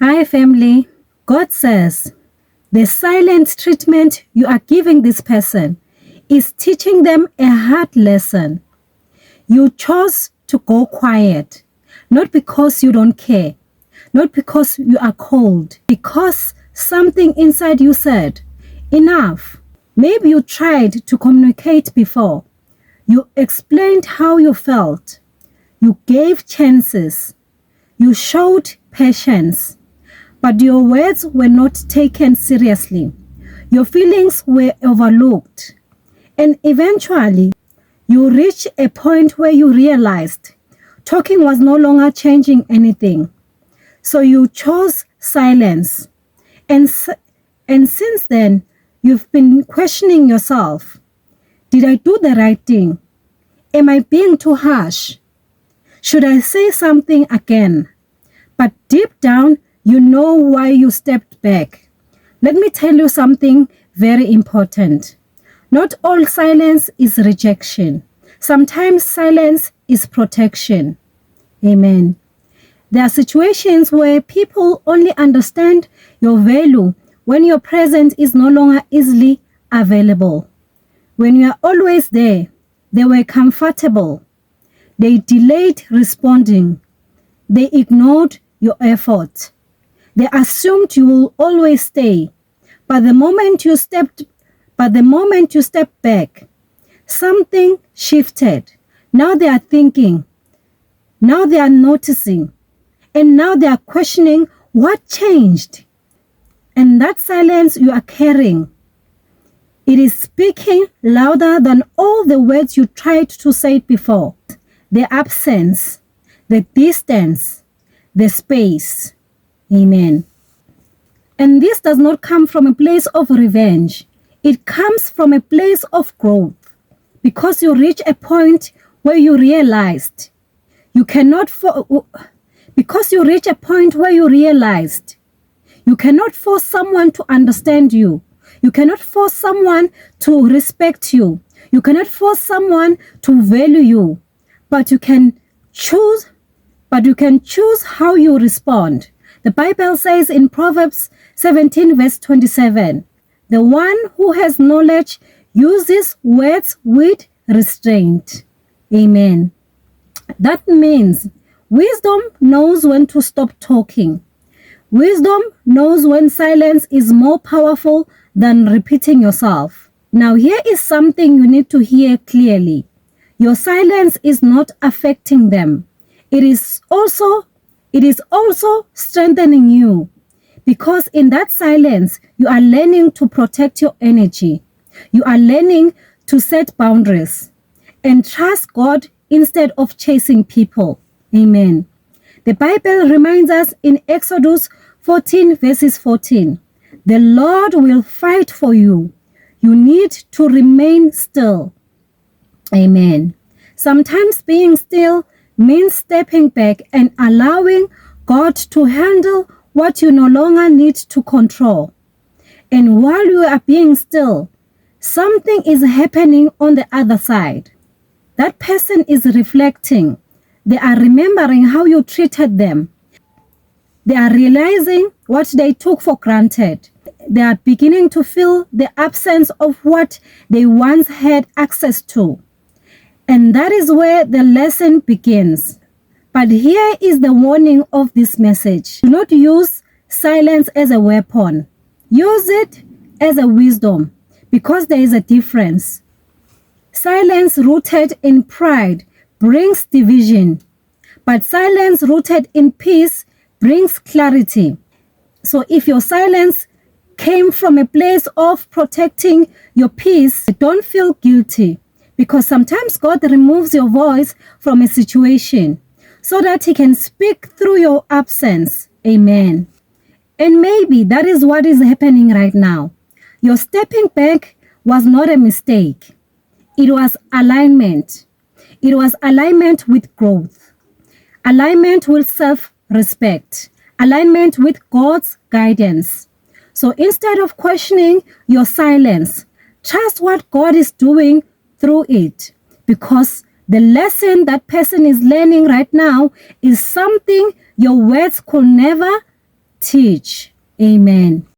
Hi, family. God says the silent treatment you are giving this person is teaching them a hard lesson. You chose to go quiet, not because you don't care, not because you are cold, because something inside you said, enough. Maybe you tried to communicate before. You explained how you felt. You gave chances. You showed patience. But your words were not taken seriously. Your feelings were overlooked. And eventually, you reached a point where you realized talking was no longer changing anything. So you chose silence. And since then, you've been questioning yourself. Did I do the right thing? Am I being too harsh? Should I say something again? But deep down, you know why you stepped back. Let me tell you something very important. Not all silence is rejection. Sometimes silence is protection. Amen. There are situations where people only understand your value when your presence is no longer easily available. When you are always there, they were comfortable. They delayed responding. They ignored your effort. They assumed you will always stay. But the moment you stepped back, something shifted. Now they are thinking. Now they are noticing. And now they are questioning what changed. And that silence you are carrying, it is speaking louder than all the words you tried to say before. The absence, the distance, the space. Amen. And this does not come from a place of revenge. It comes from a place of growth. Because you reach a point where you realized you cannot force someone to understand you. You cannot force someone to respect you. You cannot force someone to value you. But you can choose how you respond. The Bible says in Proverbs 17 verse 27, the one who has knowledge uses words with restraint. Amen. That means wisdom knows when to stop talking. Wisdom knows when silence is more powerful than repeating yourself. Now here is something you need to hear clearly. Your silence is not affecting them. It is also strengthening you, because in that silence, you are learning to protect your energy. You are learning to set boundaries and trust God instead of chasing people. Amen. The Bible reminds us in Exodus 14 verses 14, the Lord will fight for you. You need to remain still. Amen. Sometimes being still means stepping back and allowing God to handle what you no longer need to control. And while you are being still, something is happening on the other side. That person is reflecting. They are remembering how you treated them. They are realizing what they took for granted. They are beginning to feel the absence of what they once had access to. And that is where the lesson begins. But here is the warning of this message. Do not use silence as a weapon. Use it as a wisdom, because there is a difference. Silence rooted in pride brings division, but silence rooted in peace brings clarity. So if your silence came from a place of protecting your peace, don't feel guilty, because sometimes God removes your voice from a situation so that He can speak through your absence. Amen. And maybe that is what is happening right now. Your stepping back was not a mistake. It was alignment. It was alignment with growth, alignment with self-respect, alignment with God's guidance. So instead of questioning your silence, trust what God is doing through it, because the lesson that person is learning right now is something your words could never teach. Amen.